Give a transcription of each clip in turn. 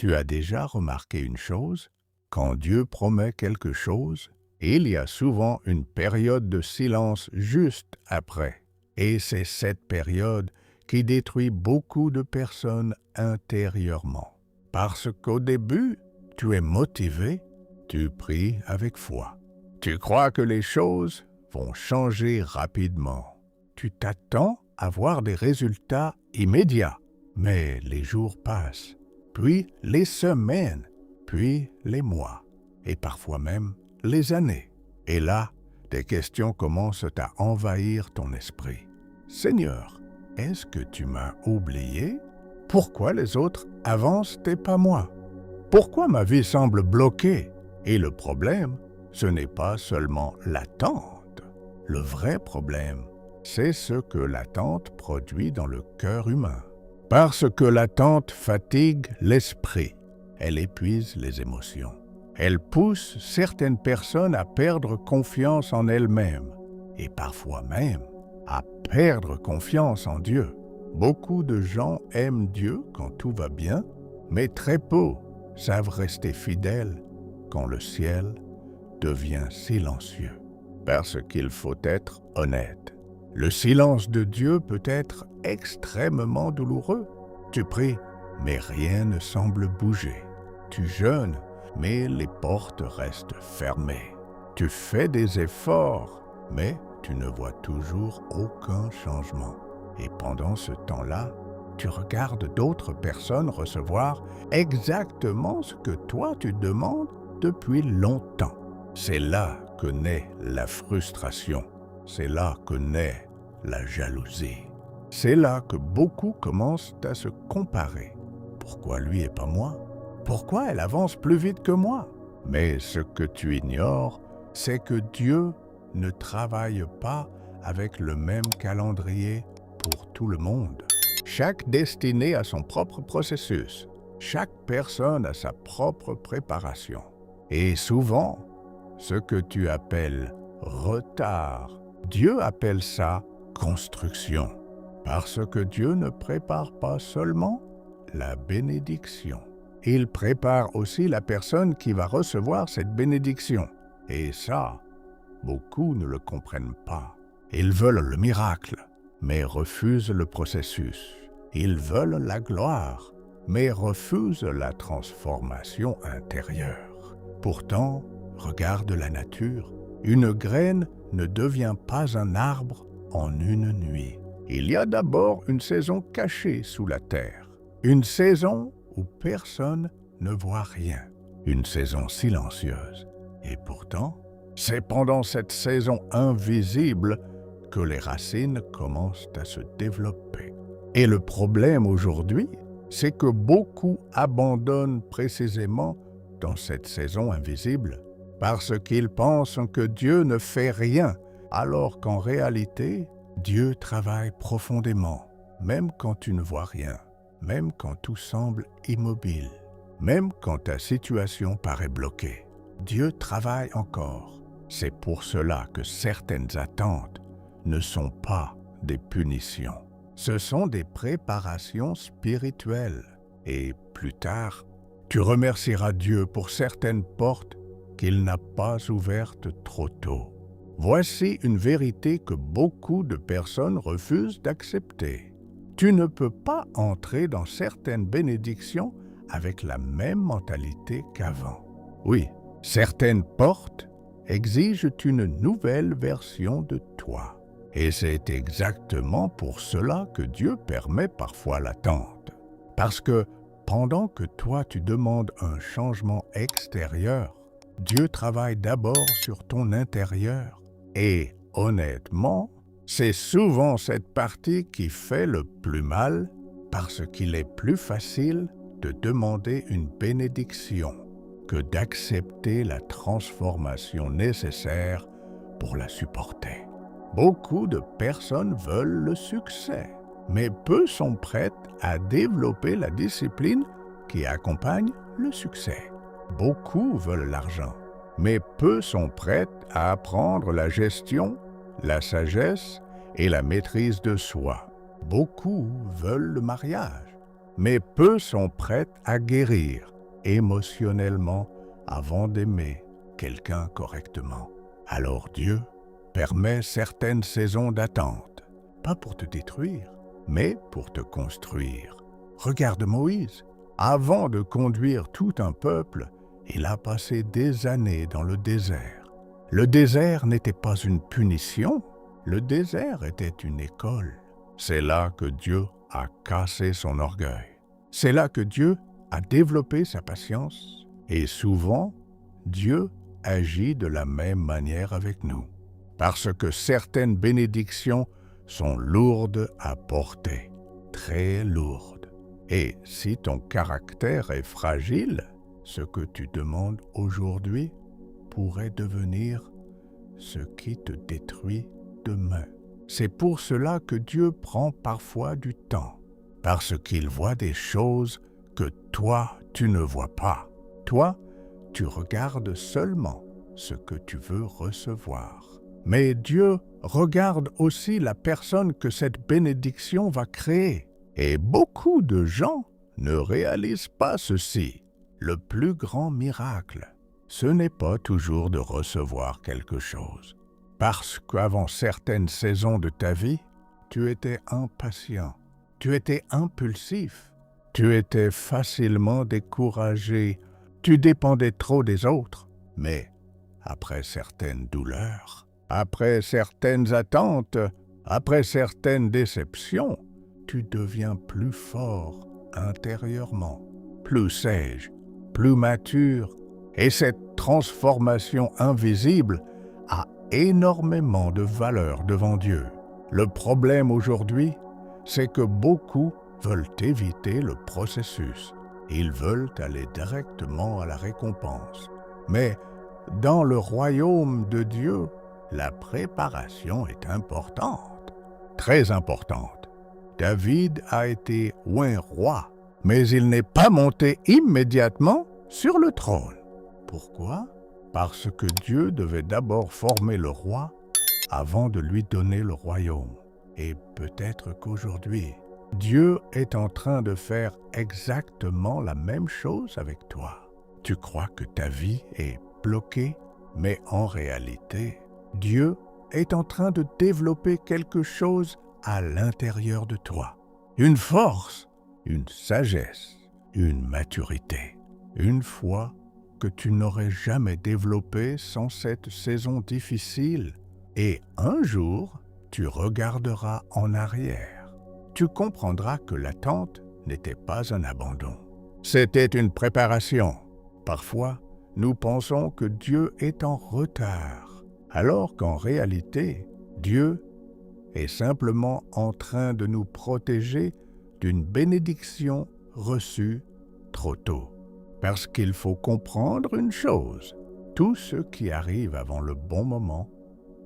Tu as déjà remarqué une chose? Quand Dieu promet quelque chose, il y a souvent une période de silence juste après. Et c'est cette période qui détruit beaucoup de personnes intérieurement. Parce qu'au début, tu es motivé, tu pries avec foi. Tu crois que les choses vont changer rapidement. Tu t'attends à voir des résultats immédiats. Mais les jours passent, puis les semaines, puis les mois, et parfois même les années. Et là, des questions commencent à envahir ton esprit. Seigneur, est-ce que tu m'as oublié? Pourquoi les autres avancent et pas moi? Pourquoi ma vie semble bloquée? Et le problème, ce n'est pas seulement l'attente. Le vrai problème, c'est ce que l'attente produit dans le cœur humain. Parce que l'attente fatigue l'esprit, elle épuise les émotions. Elle pousse certaines personnes à perdre confiance en elles-mêmes et parfois même à perdre confiance en Dieu. Beaucoup de gens aiment Dieu quand tout va bien, mais très peu savent rester fidèles quand le ciel devient silencieux. Parce qu'il faut être honnête. Le silence de Dieu peut être extrêmement douloureux. Tu pries, mais rien ne semble bouger. Tu jeûnes, mais les portes restent fermées. Tu fais des efforts, mais tu ne vois toujours aucun changement. Et pendant ce temps-là, tu regardes d'autres personnes recevoir exactement ce que toi tu demandes depuis longtemps. C'est là que naît la frustration. C'est là que naît la jalousie. C'est là que beaucoup commencent à se comparer. Pourquoi lui et pas moi? Pourquoi elle avance plus vite que moi? Mais ce que tu ignores, c'est que Dieu ne travaille pas avec le même calendrier pour tout le monde. Chaque destinée a son propre processus. Chaque personne a sa propre préparation. Et souvent, ce que tu appelles retard, Dieu appelle ça construction. Parce que Dieu ne prépare pas seulement la bénédiction. Il prépare aussi la personne qui va recevoir cette bénédiction. Et ça, beaucoup ne le comprennent pas. Ils veulent le miracle, mais refusent le processus. Ils veulent la gloire, mais refusent la transformation intérieure. Pourtant, regarde la nature. Une graine ne devient pas un arbre en une nuit. Il y a d'abord une saison cachée sous la terre. Une saison où personne ne voit rien. Une saison silencieuse. Et pourtant, c'est pendant cette saison invisible que les racines commencent à se développer. Et le problème aujourd'hui, c'est que beaucoup abandonnent précisément dans cette saison invisible parce qu'ils pensent que Dieu ne fait rien, alors qu'en réalité, Dieu travaille profondément, même quand tu ne vois rien, même quand tout semble immobile, même quand ta situation paraît bloquée. Dieu travaille encore. C'est pour cela que certaines attentes ne sont pas des punitions. Ce sont des préparations spirituelles. Et plus tard, tu remercieras Dieu pour certaines portes qu'il n'a pas ouvertes trop tôt. Voici une vérité que beaucoup de personnes refusent d'accepter. Tu ne peux pas entrer dans certaines bénédictions avec la même mentalité qu'avant. Oui, certaines portes exigent une nouvelle version de toi. Et c'est exactement pour cela que Dieu permet parfois l'attente. Parce que pendant que toi tu demandes un changement extérieur, Dieu travaille d'abord sur ton intérieur. Et honnêtement, c'est souvent cette partie qui fait le plus mal parce qu'il est plus facile de demander une bénédiction que d'accepter la transformation nécessaire pour la supporter. Beaucoup de personnes veulent le succès, mais peu sont prêtes à développer la discipline qui accompagne le succès. Beaucoup veulent l'argent, mais peu sont prêtes à apprendre la gestion, la sagesse et la maîtrise de soi. Beaucoup veulent le mariage, mais peu sont prêts à guérir émotionnellement avant d'aimer quelqu'un correctement. Alors Dieu permet certaines saisons d'attente, pas pour te détruire, mais pour te construire. Regarde Moïse. Avant de conduire tout un peuple, il a passé des années dans le désert. Le désert n'était pas une punition, le désert était une école. C'est là que Dieu a cassé son orgueil. C'est là que Dieu a développé sa patience. Et souvent, Dieu agit de la même manière avec nous. Parce que certaines bénédictions sont lourdes à porter, très lourdes. Et si ton caractère est fragile, ce que tu demandes aujourd'hui pourrait devenir ce qui te détruit demain. C'est pour cela que Dieu prend parfois du temps, parce qu'il voit des choses que toi, tu ne vois pas. Toi, tu regardes seulement ce que tu veux recevoir. Mais Dieu regarde aussi la personne que cette bénédiction va créer. Et beaucoup de gens ne réalisent pas ceci. Le plus grand miracle, ce n'est pas toujours de recevoir quelque chose. Parce qu'avant certaines saisons de ta vie, tu étais impatient, tu étais impulsif, tu étais facilement découragé, tu dépendais trop des autres. Mais après certaines douleurs, après certaines attentes, après certaines déceptions, tu deviens plus fort intérieurement, plus sage, plus mature, et cette transformation invisible a énormément de valeur devant Dieu. Le problème aujourd'hui, c'est que beaucoup veulent éviter le processus. Ils veulent aller directement à la récompense. Mais dans le royaume de Dieu, la préparation est importante, très importante. David a été oint roi, mais il n'est pas monté immédiatement sur le trône. Pourquoi? Parce que Dieu devait d'abord former le roi avant de lui donner le royaume. Et peut-être qu'aujourd'hui, Dieu est en train de faire exactement la même chose avec toi. Tu crois que ta vie est bloquée, mais en réalité, Dieu est en train de développer quelque chose à l'intérieur de toi. Une force, une sagesse, une maturité. Une foi que tu n'aurais jamais développée sans cette saison difficile. Et un jour, tu regarderas en arrière. Tu comprendras que l'attente n'était pas un abandon. C'était une préparation. Parfois, nous pensons que Dieu est en retard, alors qu'en réalité, Dieu est simplement en train de nous protéger d'une bénédiction reçue trop tôt. Parce qu'il faut comprendre une chose, tout ce qui arrive avant le bon moment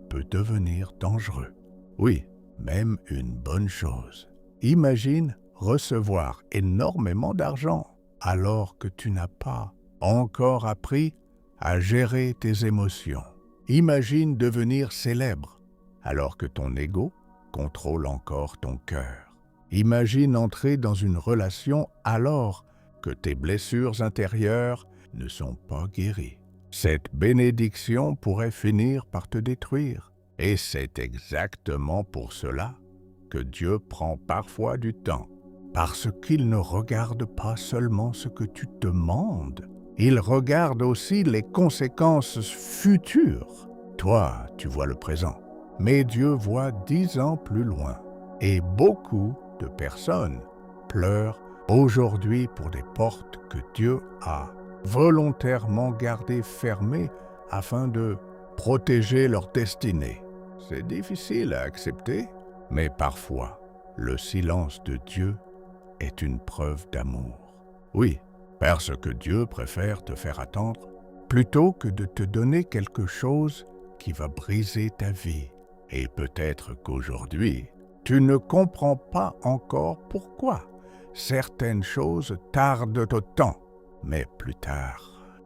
peut devenir dangereux. Oui, même une bonne chose. Imagine recevoir énormément d'argent alors que tu n'as pas encore appris à gérer tes émotions. Imagine devenir célèbre alors que ton ego contrôle encore ton cœur. Imagine entrer dans une relation alors que tes blessures intérieures ne sont pas guéries. Cette bénédiction pourrait finir par te détruire. Et c'est exactement pour cela que Dieu prend parfois du temps. Parce qu'il ne regarde pas seulement ce que tu demandes, il regarde aussi les conséquences futures. Toi, tu vois le présent, mais Dieu voit 10 ans plus loin. Et beaucoup de personnes pleurent aujourd'hui pour des portes que Dieu a volontairement gardées fermées afin de protéger leur destinée. C'est difficile à accepter, mais parfois, le silence de Dieu est une preuve d'amour. Oui, parce que Dieu préfère te faire attendre plutôt que de te donner quelque chose qui va briser ta vie. Et peut-être qu'aujourd'hui, tu ne comprends pas encore pourquoi certaines choses tardent autant. Mais plus tard,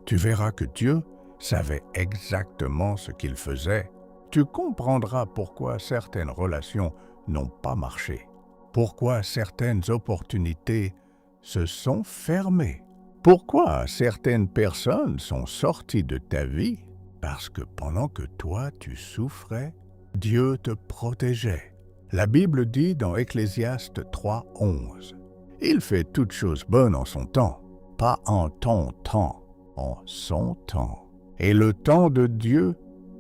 tu verras que Dieu savait exactement ce qu'il faisait. Tu comprendras pourquoi certaines relations n'ont pas marché, pourquoi certaines opportunités se sont fermées. Pourquoi certaines personnes sont sorties de ta vie? Parce que pendant que toi tu souffrais, Dieu te protégeait. La Bible dit dans Ecclésiaste 3:11, « Il fait toutes choses bonnes en son temps, pas en ton temps, en son temps. Et le temps de Dieu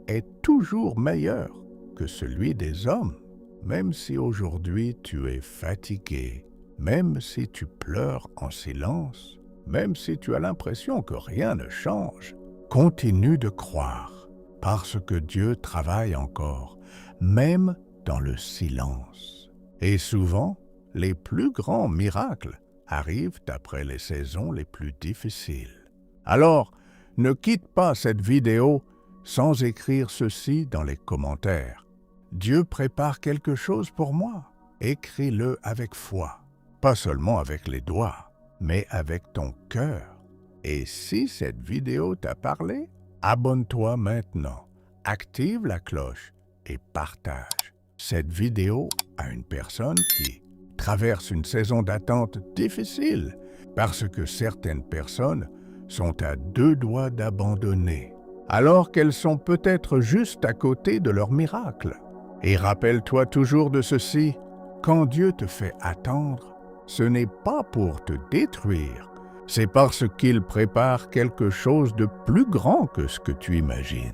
est toujours meilleur que celui des hommes. Même si aujourd'hui tu es fatigué, même si tu pleures en silence, même si tu as l'impression que rien ne change, continue de croire, parce que Dieu travaille encore, même dans le silence. Et souvent, les plus grands miracles arrivent après les saisons les plus difficiles. Alors, ne quitte pas cette vidéo sans écrire ceci dans les commentaires. Dieu prépare quelque chose pour moi. Écris-le avec foi, pas seulement avec les doigts, mais avec ton cœur. Et si cette vidéo t'a parlé, abonne-toi maintenant, active la cloche et partage cette vidéo à une personne qui traverse une saison d'attente difficile parce que certaines personnes sont à 2 doigts d'abandonner, alors qu'elles sont peut-être juste à côté de leur miracle. Et rappelle-toi toujours de ceci, quand Dieu te fait attendre, ce n'est pas pour te détruire, c'est parce qu'il prépare quelque chose de plus grand que ce que tu imagines.